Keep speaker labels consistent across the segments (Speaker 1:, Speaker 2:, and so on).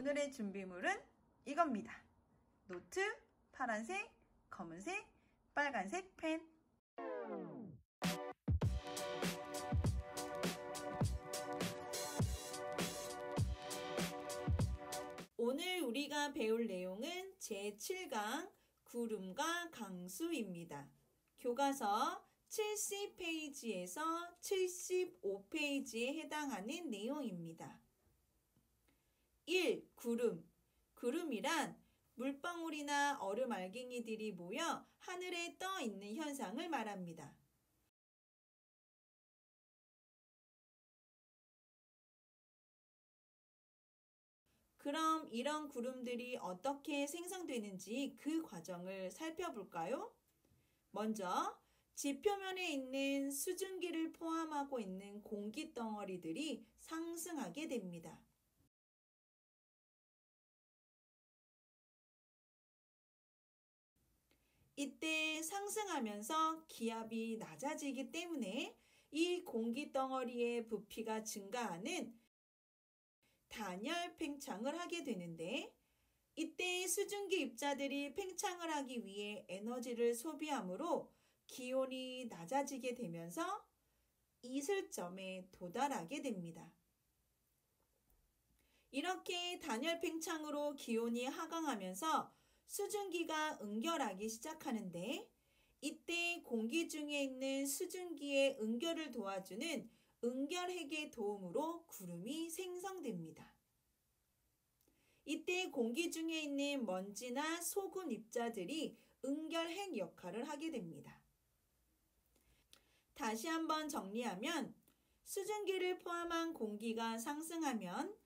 Speaker 1: 오늘의 준비물은 이겁니다. 노트, 파란색, 검은색, 빨간색 펜. 오늘 우리가 배울 내용은 제7강 구름과 강수입니다. 교과서 70페이지에서 75페이지에 해당하는 내용입니다. 1. 구름. 구름이란 물방울이나 얼음 알갱이들이 모여 하늘에 떠 있는 현상을 말합니다. 그럼 이런 구름들이 어떻게 생성되는지 그 과정을 살펴볼까요? 먼저 지표면에 있는 수증기를 포함하고 있는 공기 덩어리들이 상승하게 됩니다. 이때 상승하면서 기압이 낮아지기 때문에 이 공기 덩어리의 부피가 증가하는 단열 팽창을 하게 되는데, 이때 수증기 입자들이 팽창을 하기 위해 에너지를 소비하므로 기온이 낮아지게 되면서 이슬점에 도달하게 됩니다. 이렇게 단열 팽창으로 기온이 하강하면서 수증기가 응결하기 시작하는데, 이때 공기 중에 있는 수증기의 응결을 도와주는 응결핵의 도움으로 구름이 생성됩니다. 이때 공기 중에 있는 먼지나 소금 입자들이 응결핵 역할을 하게 됩니다. 다시 한번 정리하면 수증기를 포함한 공기가 상승하면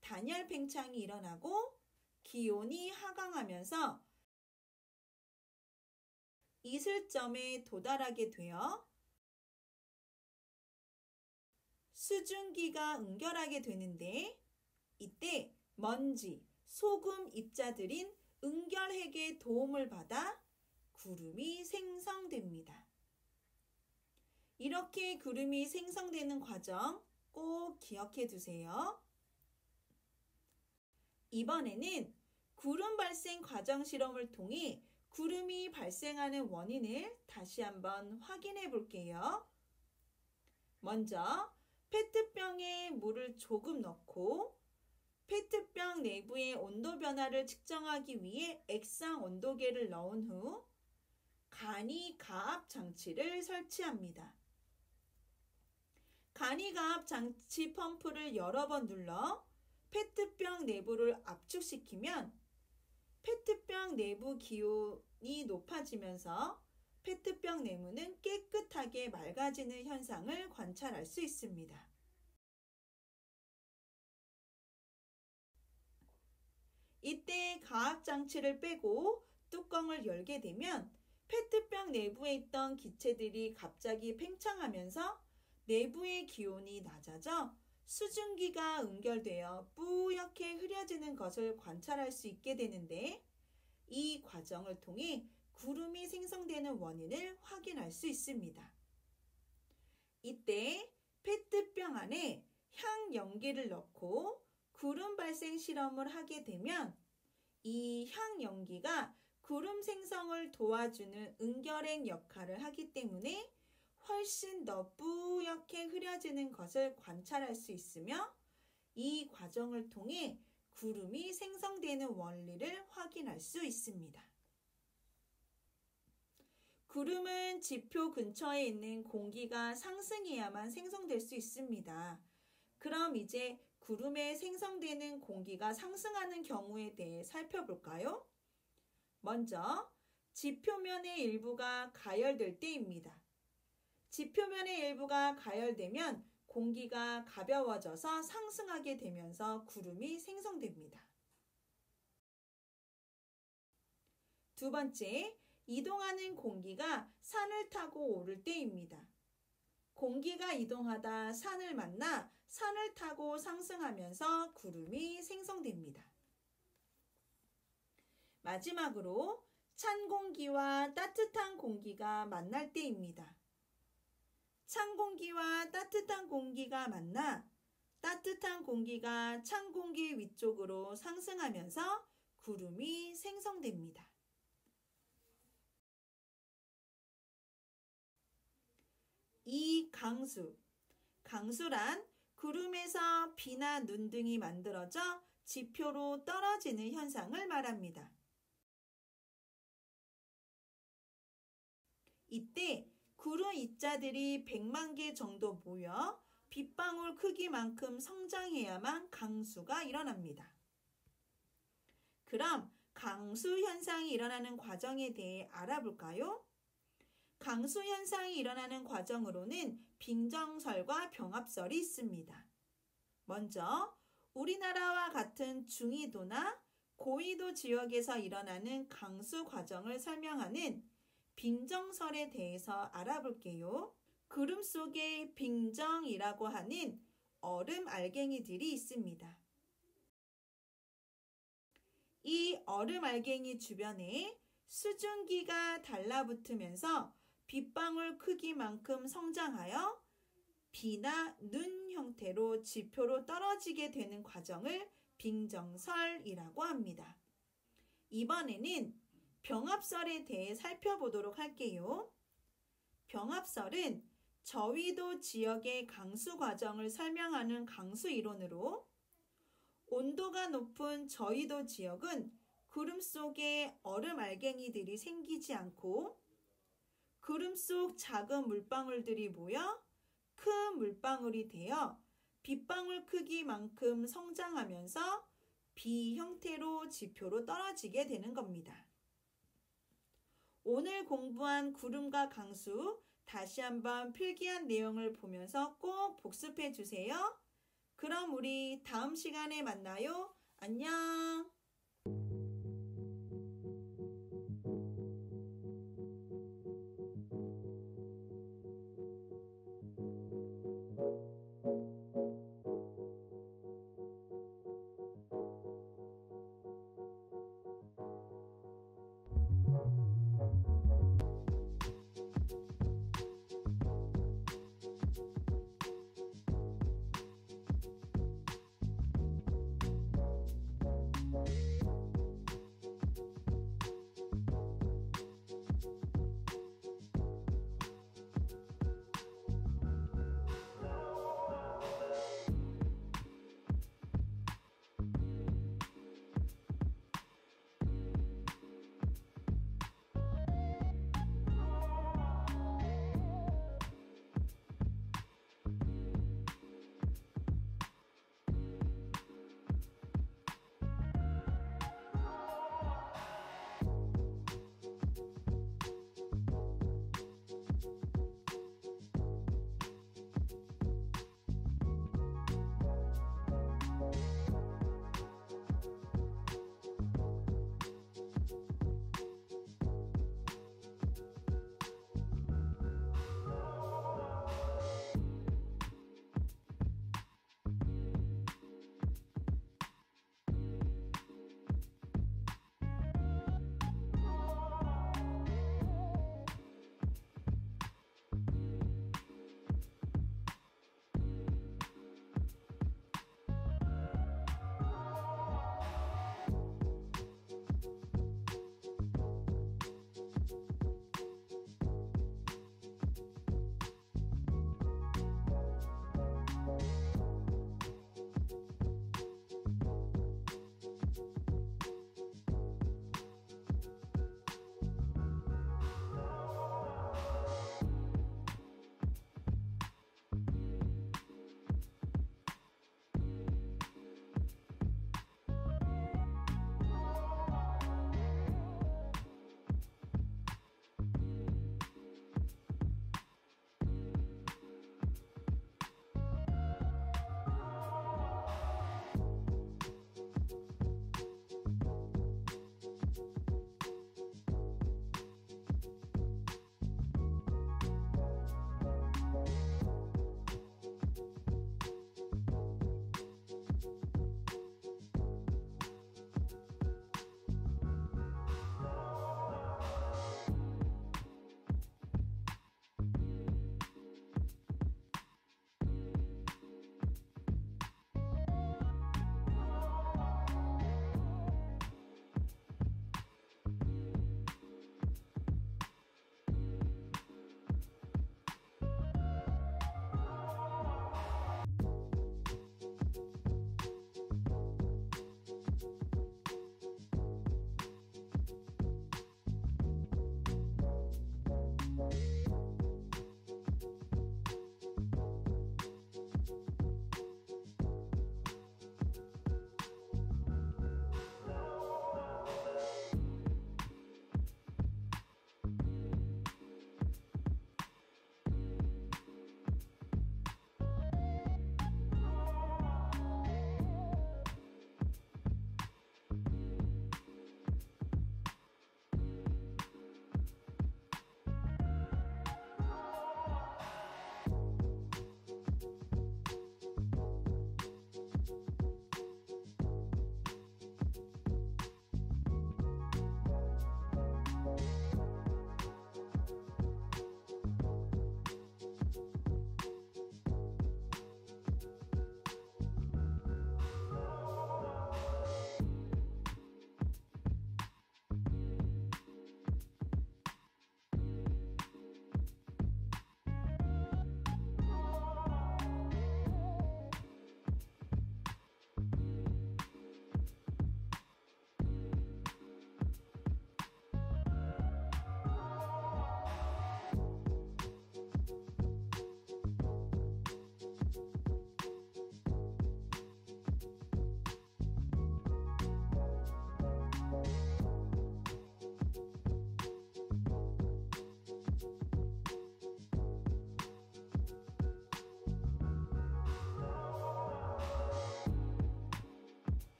Speaker 1: 단열 팽창이 일어나고 기온이 하강하면서 이슬점에 도달하게 되어 수증기가 응결하게 되는데, 이때 먼지, 소금 입자들인 응결핵의 도움을 받아 구름이 생성됩니다. 이렇게 구름이 생성되는 과정 꼭 기억해 두세요. 이번에는 구름 발생 과정 실험을 통해 구름이 발생하는 원인을 다시 한번 확인해 볼게요. 먼저 페트병에 물을 조금 넣고 페트병 내부의 온도 변화를 측정하기 위해 액상 온도계를 넣은 후 간이 가압 장치를 설치합니다. 간이 가압 장치 펌프를 여러 번 눌러 페트병 내부를 압축시키면 페트병 내부 기온이 높아지면서 페트병 내부는 깨끗하게 맑아지는 현상을 관찰할 수 있습니다. 이때 가압 장치를 빼고 뚜껑을 열게 되면 페트병 내부에 있던 기체들이 갑자기 팽창하면서 내부의 기온이 낮아져 수증기가 응결되어 뿌옇게 흐려지는 것을 관찰할 수 있게 되는데, 이 과정을 통해 구름이 생성되는 원인을 확인할 수 있습니다. 이때 페트병 안에 향연기를 넣고 구름 발생 실험을 하게 되면 이 향연기가 구름 생성을 도와주는 응결핵 역할을 하기 때문에 훨씬 더 뿌옇게 흐려지는 것을 관찰할 수 있으며, 이 과정을 통해 구름이 생성되는 원리를 확인할 수 있습니다. 구름은 지표 근처에 있는 공기가 상승해야만 생성될 수 있습니다. 그럼 이제 구름에 생성되는 공기가 상승하는 경우에 대해 살펴볼까요? 먼저 지표면의 일부가 가열될 때입니다. 지표면의 일부가 가열되면 공기가 가벼워져서 상승하게 되면서 구름이 생성됩니다. 두 번째, 이동하는 공기가 산을 타고 오를 때입니다. 공기가 이동하다 산을 만나 산을 타고 상승하면서 구름이 생성됩니다. 마지막으로 찬 공기와 따뜻한 공기가 만날 때입니다. 찬 공기와 따뜻한 공기가 만나 따뜻한 공기가 찬 공기 위쪽으로 상승하면서 구름이 생성됩니다. 이 강수. 강수란 구름에서 비나 눈 등이 만들어져 지표로 떨어지는 현상을 말합니다. 이때 구름 입자들이 100만 개 정도 모여 빗방울 크기만큼 성장해야만 강수가 일어납니다. 그럼 강수 현상이 일어나는 과정에 대해 알아볼까요? 강수 현상이 일어나는 과정으로는 빙정설과 병합설이 있습니다. 먼저 우리나라와 같은 중위도나 고위도 지역에서 일어나는 강수 과정을 설명하는 빙정설에 대해서 알아볼게요. 구름 속에 빙정이라고 하는 얼음 알갱이들이 있습니다. 이 얼음 알갱이 주변에 수증기가 달라붙으면서 빗방울 크기만큼 성장하여 비나 눈 형태로 지표로 떨어지게 되는 과정을 빙정설이라고 합니다. 이번에는 병합설에 대해 살펴보도록 할게요. 병합설은 저위도 지역의 강수 과정을 설명하는 강수 이론으로 온도가 높은 저위도 지역은 구름 속에 얼음 알갱이들이 생기지 않고 구름 속 작은 물방울들이 모여 큰 물방울이 되어 빗방울 크기만큼 성장하면서 비 형태로 지표로 떨어지게 되는 겁니다. 오늘 공부한 구름과 강수 다시 한번 필기한 내용을 보면서 꼭 복습해 주세요. 그럼 우리 다음 시간에 만나요. 안녕.